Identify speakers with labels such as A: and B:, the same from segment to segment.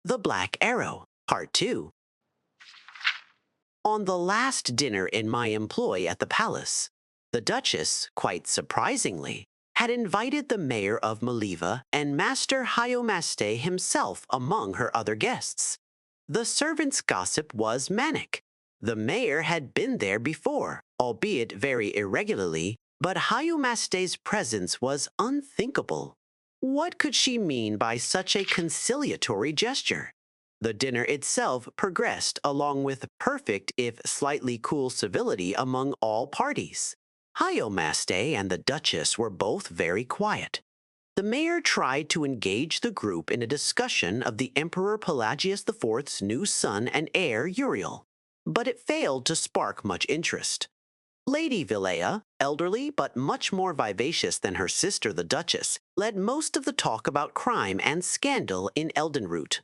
A: The Black Arrow, Part 2. On the last dinner in my employ at the palace, the Duchess, quite surprisingly, had invited the mayor of Maliva and Master Hyomaste himself among her other guests. The servants' gossip was manic. The mayor had been there before, albeit very irregularly, but Hyomaste's presence was unthinkable. What could she mean by such a conciliatory gesture? The dinner itself progressed along with perfect if slightly cool civility among all parties. Hyomaste and the Duchess were both very quiet. The mayor tried to engage the group in a discussion of the Emperor Pelagius IV's new son and heir Uriel, but it failed to spark much interest. Lady Vilea, elderly but much more vivacious than her sister the Duchess, led most of the talk about crime and scandal in Eldenroot.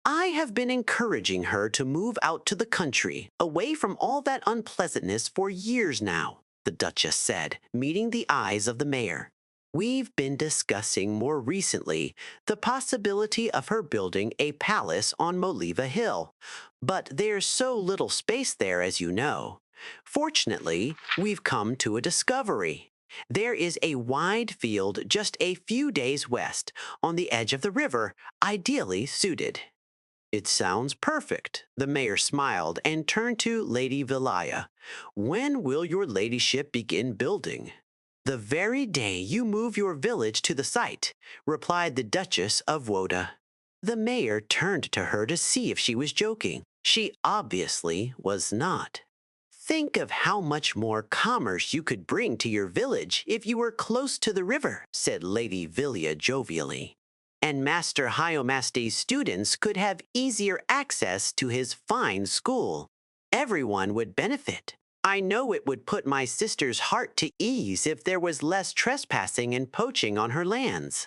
A: I have been encouraging her to move out to the country, away from all that unpleasantness for years now, the Duchess said, meeting the eyes of the mayor. We've been discussing more recently the possibility of her building a palace on Moliva Hill, but there's so little space there, as you know. Fortunately, we've come to a discovery. There is a wide field just a few days west, on the edge of the river, ideally suited. It sounds perfect, the mayor smiled and turned to Lady Vilaya. When will your ladyship begin building? The very day you move your village to the site, replied the Duchess of Woda. The mayor turned to her to see if she was joking. She obviously was not. Think of how much more commerce you could bring to your village if you were close to the river, said Lady Villia jovially. And Master Hyomaste's students could have easier access to his fine school. Everyone would benefit. I know it would put my sister's heart to ease if there was less trespassing and poaching on her lands.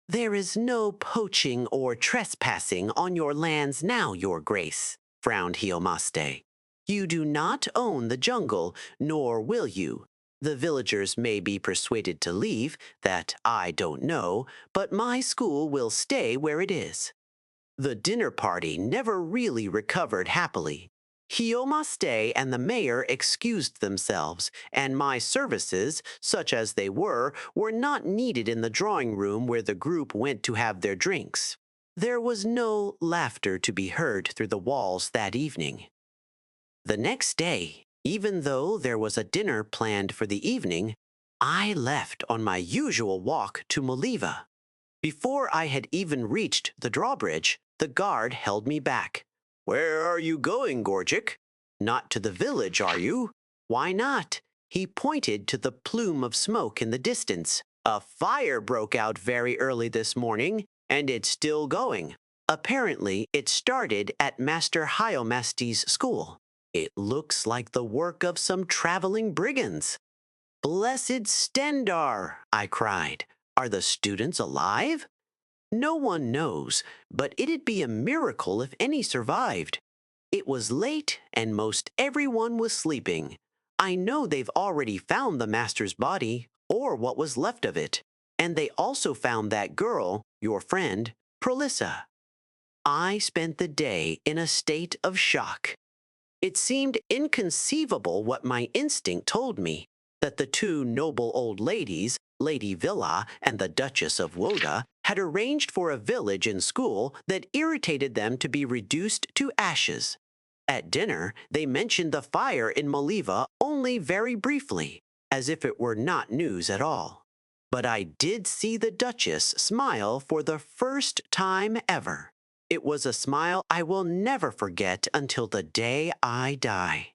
A: There is no poaching or trespassing on your lands now, Your Grace, frowned Hyomaste. You do not own the jungle, nor will you. The villagers may be persuaded to leave, that I don't know, but my school will stay where it is. The dinner party never really recovered happily. Hyomaste and the mayor excused themselves, and my services, such as they were not needed in the drawing room where the group went to have their drinks. There was no laughter to be heard through the walls that evening. The next day, even though there was a dinner planned for the evening, I left on my usual walk to Moliva. Before I had even reached the drawbridge, the guard held me back. Where are you going, Gorgic? Not to the village, are you? Why not? He pointed to the plume of smoke in the distance. A fire broke out very early this morning, and it's still going. Apparently, it started at Master Hyomaste's school. It looks like the work of some traveling brigands. Blessed Stendar, I cried. Are the students alive? No one knows, but it'd be a miracle if any survived. It was late, and most everyone was sleeping. I know they've already found the master's body, or what was left of it, and they also found that girl, your friend, Prolissa. I spent the day in a state of shock. It seemed inconceivable what my instinct told me, that the two noble old ladies, Lady Villa and the Duchess of Woda, had arranged for a village and school that irritated them to be reduced to ashes. At dinner, they mentioned the fire in Moliva only very briefly, as if it were not news at all. But I did see the Duchess smile for the first time ever. It was a smile I will never forget until the day I die.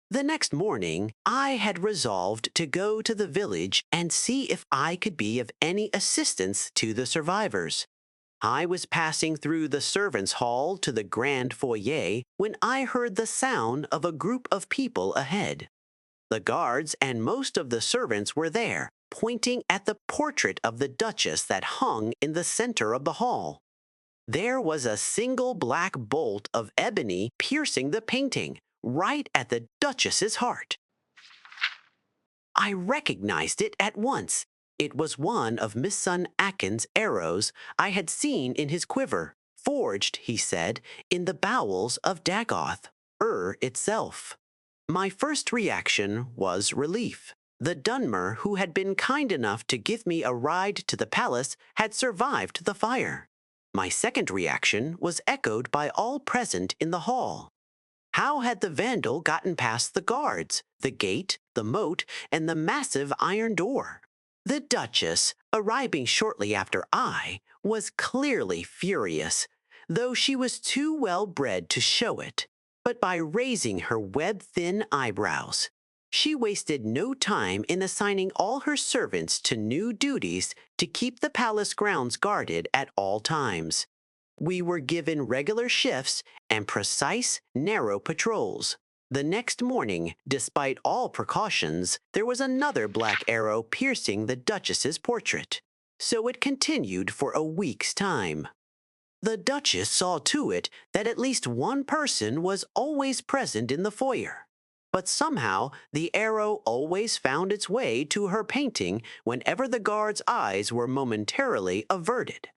A: The next morning, I had resolved to go to the village and see if I could be of any assistance to the survivors. I was passing through the servants' hall to the grand foyer when I heard the sound of a group of people ahead. The guards and most of the servants were there, pointing at the portrait of the Duchess that hung in the center of the hall. There was a single black bolt of ebony piercing the painting, right at the Duchess's heart. I recognized it at once. It was one of Miss Sun Akin's arrows I had seen in his quiver. Forged, he said, in the bowels of Dagoth, itself. My first reaction was relief. The Dunmer who had been kind enough to give me a ride to the palace had survived the fire. My second reaction was echoed by all present in the hall. How had the vandal gotten past the guards, the gate, the moat, and the massive iron door? The Duchess, arriving shortly after I, was clearly furious, though she was too well bred to show it. But by raising her web-thin eyebrows, she wasted no time in assigning all her servants to new duties to keep the palace grounds guarded at all times. We were given regular shifts and precise, narrow patrols. The next morning, despite all precautions, there was another black arrow piercing the Duchess's portrait. So it continued for a week's time. The Duchess saw to it that at least one person was always present in the foyer. But somehow, the arrow always found its way to her painting whenever the guard's eyes were momentarily averted.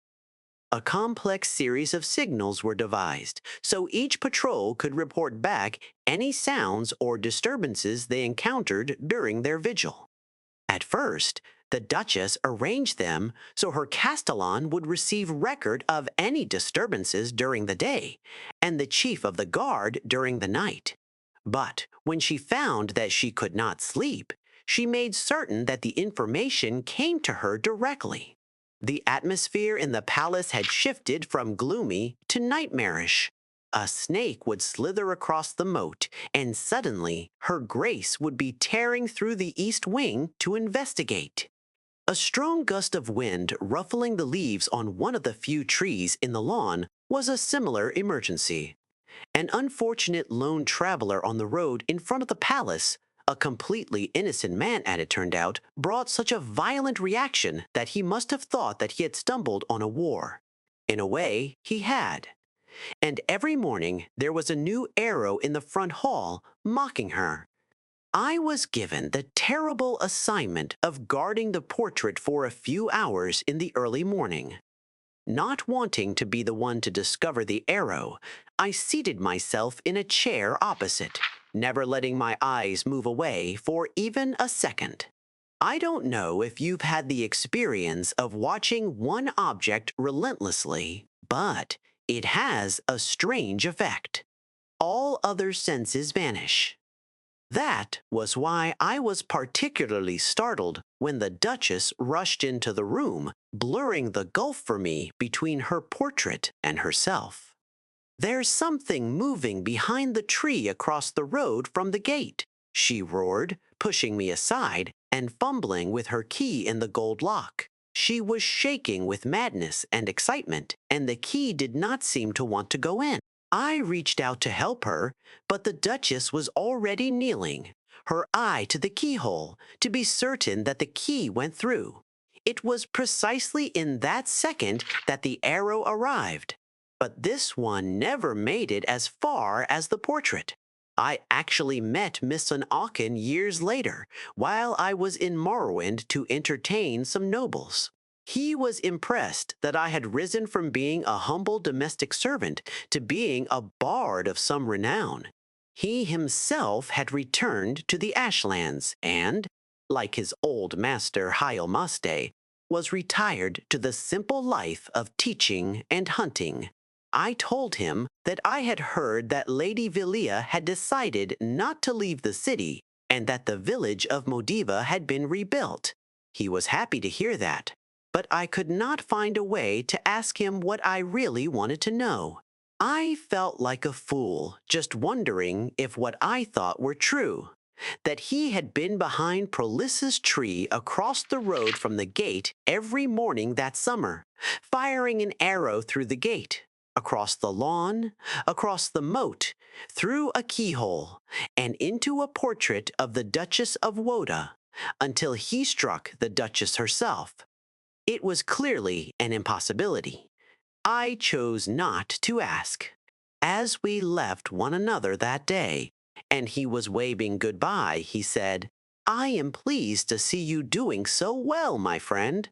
A: A complex series of signals were devised, so each patrol could report back any sounds or disturbances they encountered during their vigil. At first, the Duchess arranged them so her Castellan would receive record of any disturbances during the day, and the chief of the guard during the night. But when she found that she could not sleep, she made certain that the information came to her directly. The atmosphere in the palace had shifted from gloomy to nightmarish. A snake would slither across the moat, and suddenly her grace would be tearing through the east wing to investigate. A strong gust of wind ruffling the leaves on one of the few trees in the lawn was a similar emergency. An unfortunate lone traveler on the road in front of the palace, a completely innocent man as it turned out, brought such a violent reaction that he must have thought that he had stumbled on a war. In a way, he had. And every morning there was a new arrow in the front hall mocking her. I was given the terrible assignment of guarding the portrait for a few hours in the early morning. Not wanting to be the one to discover the arrow, I seated myself in a chair opposite, never letting my eyes move away for even a second. I don't know if you've had the experience of watching one object relentlessly, but it has a strange effect. All other senses vanish. That was why I was particularly startled when the Duchess rushed into the room, blurring the gulf for me between her portrait and herself. "There's something moving behind the tree across the road from the gate," she roared, pushing me aside and fumbling with her key in the gold lock. She was shaking with madness and excitement, and the key did not seem to want to go in. I reached out to help her, but the Duchess was already kneeling, her eye to the keyhole, to be certain that the key went through. It was precisely in that second that the arrow arrived. But this one never made it as far as the portrait. I actually met Miss Auken years later, while I was in Morrowind to entertain some nobles. He was impressed that I had risen from being a humble domestic servant to being a bard of some renown. He himself had returned to the Ashlands and, like his old master Hyomaste, was retired to the simple life of teaching and hunting. I told him that I had heard that Lady Villia had decided not to leave the city and that the village of Modiva had been rebuilt. He was happy to hear that, but I could not find a way to ask him what I really wanted to know. I felt like a fool, just wondering if what I thought were true. That he had been behind Prolissa's tree across the road from the gate every morning that summer, firing an arrow through the gate, across the lawn, across the moat, through a keyhole, and into a portrait of the Duchess of Woda, until he struck the Duchess herself. It was clearly an impossibility. I chose not to ask. As we left one another that day, and he was waving goodbye, he said, "I am pleased to see you doing so well, my friend.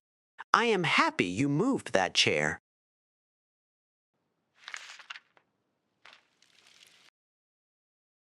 A: I am happy you moved that chair.